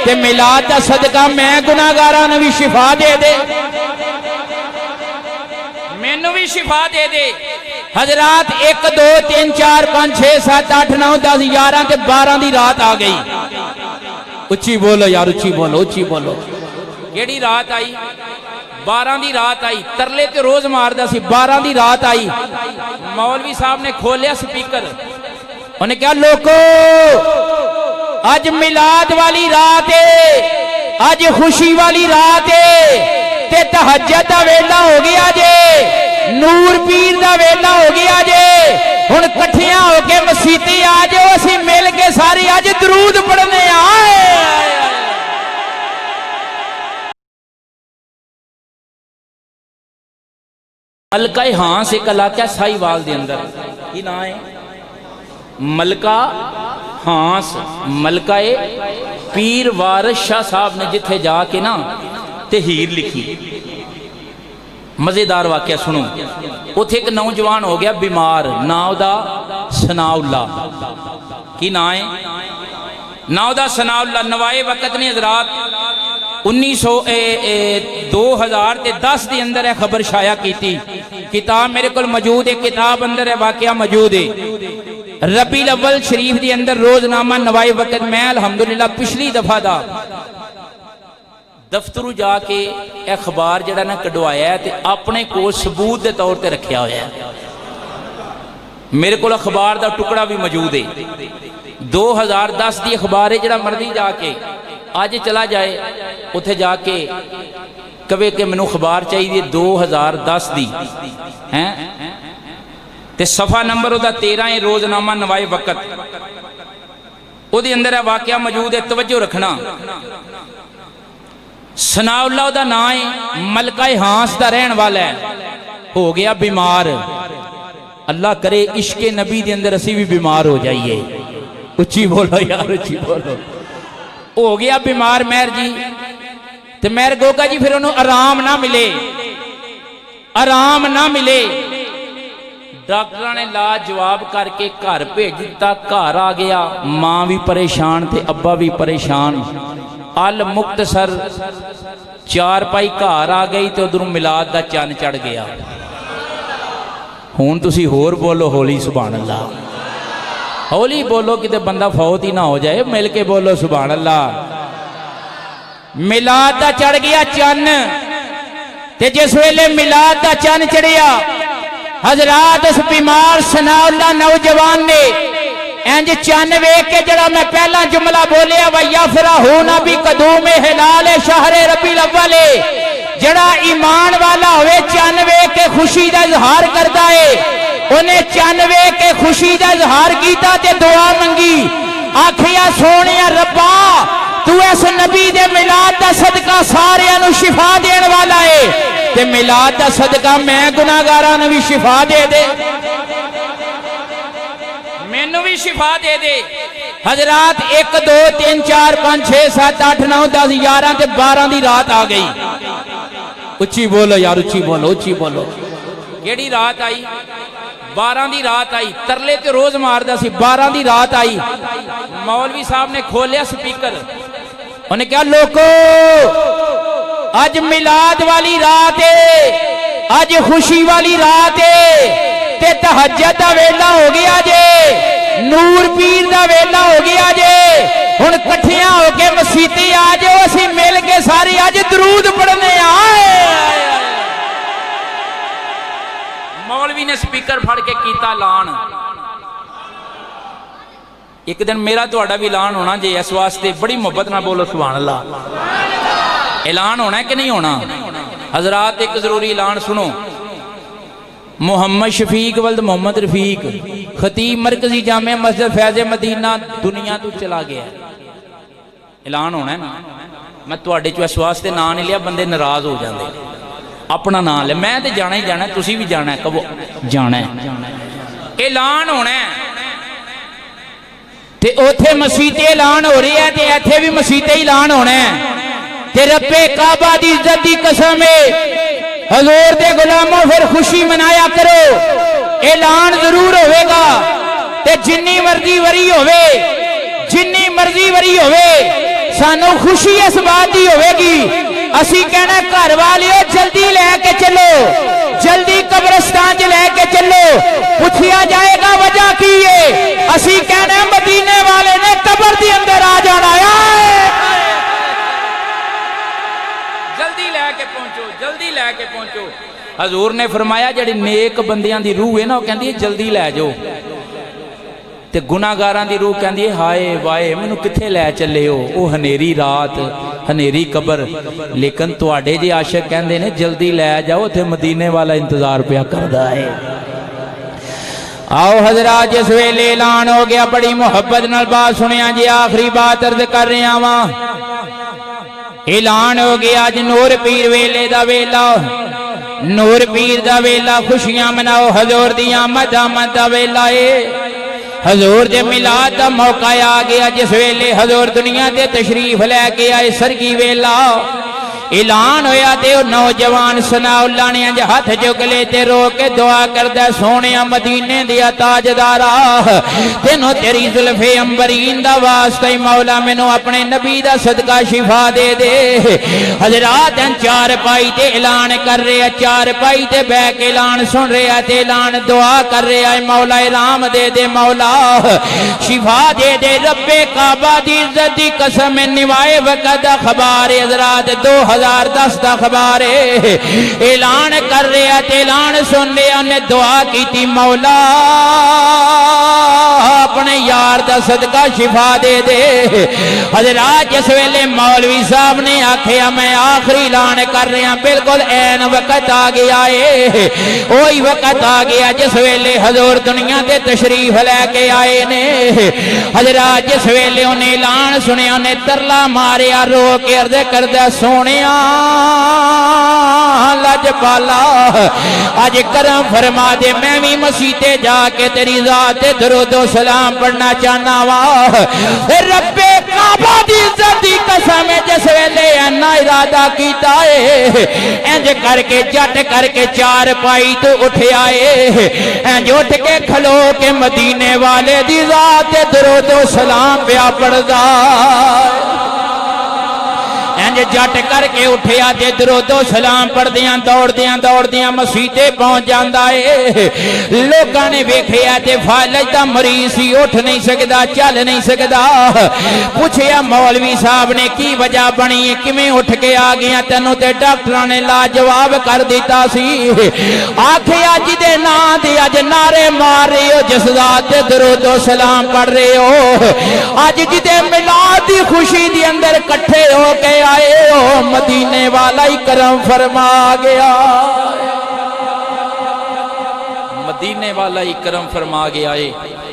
ते मिलाद दा सदका मैं गुनाहगारां नूं भी शिफा दे दे, मैनू भी शिफा दे दे। हजरात 1 2 3 4 5 6 7 8 9 10 11 ते 12 दी रात आ गई। उच्ची बोलो यार, उच्ची बोलो, उच्ची बोलो। केड़ी रात आई? 12 दी रात आई। तरले ते रोज मारदा सी। 12 दी रात आई। मौलवी साहब ने खोलिया स्पीकर, उन्हें कहा लोको अज मिलाद वाली रात है, अज खुशी वाली रात है, ते तहज्जुद दा वेला हो गया जे, नूर पीर दा वेला हो गया जे। हुण कट्ठियां होके मसीती आ जाओ, असी मिल के सारे अज दरूद पढ़ने आए। मलका हांस एक इलाका साहिवाल दे अंदर, की नाम है? मलका हांस। मलका पीर वारिस शाह साहब ने जिथे जाके ना ते हीर लिखी। मजेदार वाकया सुनो। उथे एक नौजवान हो गया बीमार, नाम दा सनाउल्ला। की नाम है? नाम दा सनाउल्ला। नवाए वक्त ने हजरात 2010 के अंदर है खबर शाया की थी। किताब मेरे को मौजूद है, किताब अंदर है, वाकया मौजूद है। रबीउल अव्वल शरीफ के अंदर रोजनामा नवाए वक्त मैं अल्हम्दुलिल्लाह पिछली दफा दा दफ्तरू जाके अखबार जड़ा ना कढ़वाया ते अपने को सबूत के तौर पर रखा होया है। मेरे को अखबार का टुकड़ा भी मौजूद है। 2010 की अखबार है, जड़ा मर्जी जाके अज चला जाए उथे जाके कवे कि मैनू अखबार चाहिए 2010 की है, ते सफ़ा नंबर उहदा 13 है। रोजनामा नवाए वक्त उहदे अंदर है वाकया मौजूद है। तवज्जो रखना। सनाउल्ला उहदा नाम है, मलका हांस का रहने वाला है। हो गया बीमार। अल्लाह करे इश्के नबी के अंदर असी भी बीमार हो जाइए। उच्ची बोलो यार, उच्ची बोलो। हो गया बीमार मेहर जी, ते मेहर गोगा जी फिर उन्होंने आराम ना मिले, आराम ना मिले। डॉक्टर ने लाजवाब करके घर भेज दिता। घर आ गया, मां भी परेशान थे, अब्बा भी परेशान। अल मुक्तसर चारपाई घर आ गई तो उधरों मिलाद का चन्न चढ़ गया। हुण तुसी होर बोलो होली सुभान अल्लाह, होली बोलो किते बंदा फौत ही ना हो जाए। मिल के बोलो सुभान अल्लाह। मिलाद का चढ़ गया चन्न, ते जिस वेले मिलाद का चन्न चढ़िया हजरात उस बीमार सनाउल्ला नौजवान ने इंज चन्न वेख के जड़ा मैं पहला जुमला बोलिया वैया फराहूना भी कदूम हिलाल शहरे रबीउल अव्वल, जड़ा ईमान वाला होवे चन्न वेख के खुशी का इजहार करता है। उन्हें चन्न वेख के खुशी का इजहार किया ते दुआ मंगी। आखिया सोने रब्बा तू इस नबी दे मिलाद का सदका सारियां नूं शिफा देने वाला है, ते मिलाद का सदका मैं गुनाहगारां नूं भी शिफा दे दे, मैनू भी शिफा दे दे। हजरात 1 2 3 4 5 6 7 8 9 10 11 ते 12 दी रात आ गई। उच्ची बोलो यार, उच्ची बोलो, उच्ची बोलो। केड़ी रात आई? 12 दी रात आई। तरले ते रोज मारदा सी। 12 दी रात आई। मौलवी साहब ने खोलिया स्पीकर, उन्हें कहा लोको अज मिलाद वाली रात है, अज खुशी वाली रात है, ते तहज्जुद दा वेला हो गया जे, नूर पीर दा वेला हो गया जे। हुण कट्ठियां होके मसीती आ जाओ, असी मिल के सारे अज दरूद पढ़ने आए। मौलवी ने स्पीकर फड़ के कीता ऐलान। एक दिन मेरा तुहाडा भी ऐलान होना जे, इस वास्ते बड़ी मुहब्बत ना बोलो सुभान अल्लाह। ऐलान होना है कि नहीं होना? हजरात एक जरूरी ऐलान सुनो। मोहम्मद शफीक वल्द मोहम्मद रफीक खतीब मरकजी जामे मस्जिद फैज़े मदीना दुनिया तो चला गया। ऐलान होना है ना। मैं तुहाडे चो इस वास्ते नाम नहीं लिया, बंदे नाराज हो जाते। अपना नाम ले, मैं तो जाना ही जाना, तुसी भी जाना है, कहो जाना है। ऐलान होना है ते उथे मसीते ऐलान हो रही है, ते इत्थे भी मसीते ऐलान होना है। ते रब्बे काबा दी इज्जत दी कसम है, हजूर दे गुलामों फिर खुशी मनाया करो। ऐलान जरूर होवेगा, ते जिन्नी मर्जी वरी होवे, जिन्नी मर्जी वरी होवे, सानू खुशी इस बात की होगी, असी कहना घर वालियो जल्दी लैके चलो, जल्दी कब्रिस्तान च लैके चलो। पूछा जाएगा वजह की है, असी कहना मदीने वाले ने कब्र के अंदर आ जाना है। जल्दी लैके पहुंचो, जल्दी लैके पहुंचो। हजूर ने फरमाया जिहड़ी नेक बंदियां दी रूह है ना, कहती है जल्दी लै जाओ, ते गुनाहगारां दी रूह कहती है हाय वाए मैनू कित्थे लै चले हो, वो हनेरी रात हनेरी कबर। लेकिन तुहाडे जे आशिक कहंदे ने जल्दी लै जाओ, उत्थे मदीने वाला इंतजार पिया करदा है। आओ हजरात, जिस वेले ऐलान हो गया, बड़ी मुहब्बत नाल बात सुनिया जी। आखिरी बात अर्ज कर रहा वां, ऐलान हो गया अज नूर पीर वेले दा वेला, नूर पीर दा वेला, खुशियां मनाओ, हजूर दी आमद दा वेला है। हजूर दे मिलाद दा मौका आ गया, जिस वेले हजूर दुनिया ते तशरीफ लैके आए। सरगी वेला ऐलान होया ते नौजवान सनाउल्लाह ने अज हाथ चुक ले ते रो के दुआ करदा, सोने मदीने दिया ताजदारा, तेनों तेरी जुल्फे अंबरीन दा वास्ता मौला मैनू अपने नबी दा सदका शिफा दे दे। हजरात चार पाई ते ऐलान कर रहे, चार पाई ते बह के ऐलान सुन रहे ते ऐलान दुआ कर रहे, मौला राम दे दे, मौला शिफा दे दे। रब्बे काबा दी इज्जत दी कसम निवाए वक़्त अखबार हजरात 2010 का अखबार ऐलान कर रहा, ऐलान सुन रहा, उन्हें दुआ की, मौला अपने यार दा सदका शिफा दे दे। हजरात जिस वेले मौलवी साहब ने आखिया मैं आखिरी ऐलान कर रहा, बिल्कुल ऐन वक़्त आ गया है, वही वक़्त आ गया जिस वेले हजूर दुनिया ते तशरीफ लैके आए ने। हजरात जिस वेले उन्हें ऐलान सुनिया, उन्हें तरला मारिया, रो के अर्ज करदा, सोने लजपाला अज करम फरमा दे, मैं भी मसीते जाके तेरी जात दरूदो सलाम पढ़ना चाहना वा। रब्बे काबा दी इज्जत दी कसम, जिस वेले इन्ना इरादा कीता है, इंज करके जट करके चार पाई तो उठ आए, इंज उठ के खलो के मदीने वाले दी जात दरूदो सलाम पिया पढ़दा। इंज जट करके उठिया ते दरूदो सलाम पढ़दियां दौड़दियां मसीते पहुंच जांदा है। लोकां ने वेखिया ते फालज दा मरीज सी, उठ नहीं सकदा, चल नहीं सकदा। पूछया मौलवी साहब ने की वजह बनी है, किवें उठ के आ गया, तेनों ते डॉक्टरां ने लाजवाब कर दिता सी। आखिया जिदे नां दे अज नारे मार रहे हो, जिस जात ते दरूदो सलाम पढ़ रहे हो, अज जिदे मिलाद दी खुशी दे अंदर इकट्ठे हो के आए हो, मदीने वाला ही करम फरमा गया, मदीने वाला ही करम फरमा गया है।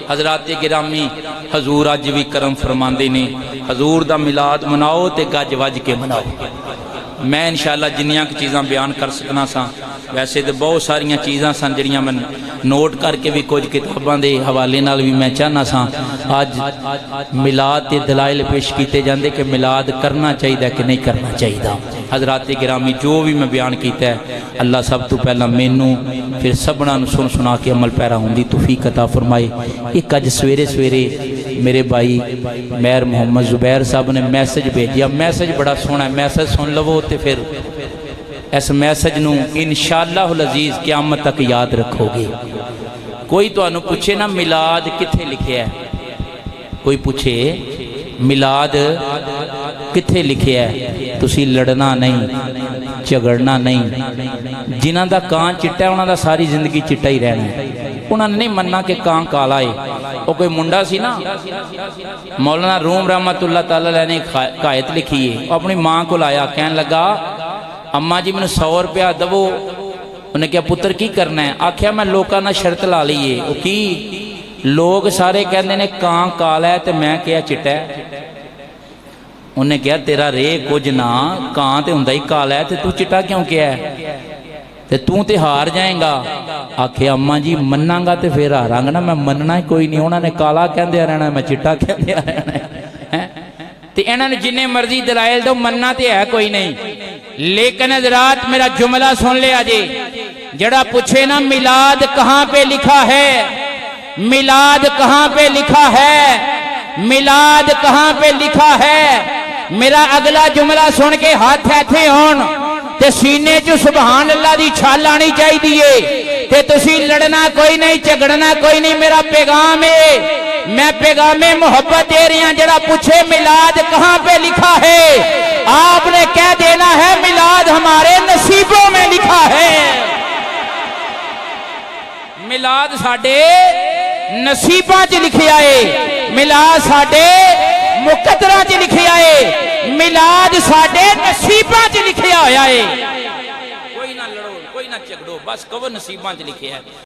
हजरात गिरामी, हजूर अज भी करम फरमाते ने, हजूर दा मिलाद मनाओ ते गज वज के मनाओ। मैं इंशाअल्लाह जिन्नियां चीज़ां बयान कर सकना सा, वैसे तो बहुत सारिया चीज़ां सन जिहड़ियां मैं नोट करके भी कुछ किताबां दे हवाले नाल भी मैं चाहना सा अज मिलाद के दलाइल पेश किए जाते कि मिलाद करना चाहिए कि नहीं करना चाहिए। हजरात गिरामी, जो भी मैं बयान किया है, अल्लाह सब तो पहला मैनू फिर सबना सुन सुना के अमल पैरा होने की तौफीक अता फरमाए। एक अज सवेरे सवेरे मेरे भाई मेहर मोहम्मद जुबैर साहब ने मैसेज भेजिया, मैसेज बड़ा सोहना, मैसेज सुन लवो तो फिर इस मैसेज नूं इंशाअल्लाह अजीज क़यामत तक याद रखोगे। कोई तुहानू पूछे ना मिलाद कित्थे लिखिया है, कोई पूछे मिलाद कित्थे लिखिया है, तुसी लड़ना नहीं, झगड़ना नहीं। जिन्हां दा कां चिट्टा उन्हां दा सारी जिंदगी चिट्टा ही रहना है। उन्होंने नहीं मनना कि कां काला है। वो कोई मुंडा सी ना, मौलाना रूम रहमतुल्लाह तआला अलैह ने कायत लिखी है, अपनी मां को आया, कहन लगा अम्मा जी मैंने 100 रुपया दवो। उन्हें क्या पुत्र की करना है? आख्या मैं लोगों ने शर्त ला ली है। वो की लोग सारे कहते ने कां काला है तो मैं क्या चिट्टा है। उन्हें कहा तेरा रे कुछ ना, कां तो हुंदा ही काला है तो तू चिट्टा क्यों क्या है, ते तू तो हार जाएगा। आखे अम्मा जी मनांगा तो फिर हारांगा ना, मैं मनना ही कोई नहीं। उन्होंने काला कहते रहना, मैं चिट्टा कहते रहना है। तो इन्होंने जिन्ने मर्जी दलाइल दो, मनना तो है कोई नहीं। लेकिन हज़रात मेरा जुमला सुन लिया जी, जड़ा पूछे ना मिलाद कहाँ पे लिखा है, मिलाद कहाँ पे लिखा है, मिलाद कहाँ पे लिखा है, मेरा अगला जुमला सुन के हाथ इत्थे होण ते सीने च सुभान अल्लाह दी छाल आनी चाहिए ते तुसी लड़ना कोई नहीं, झगड़ना कोई नहीं। मेरा पैगाम है, मैं पैगामे मोहब्बत दे रही हूं। जरा पूछे मिलाद कहां पे लिखा है, आपने कह देना है मिलाद हमारे नसीबों में लिखा है। मिलाद साडे नसीबां च लिखिया है, मिलाद साडे मुकद्दरां च लिखिया है, मिलाद साडे नसीबां च लिखिया होया है। कोई ना लड़ो, कोई ना झगड़ो, बस कहो नसीबां च लिखिया है।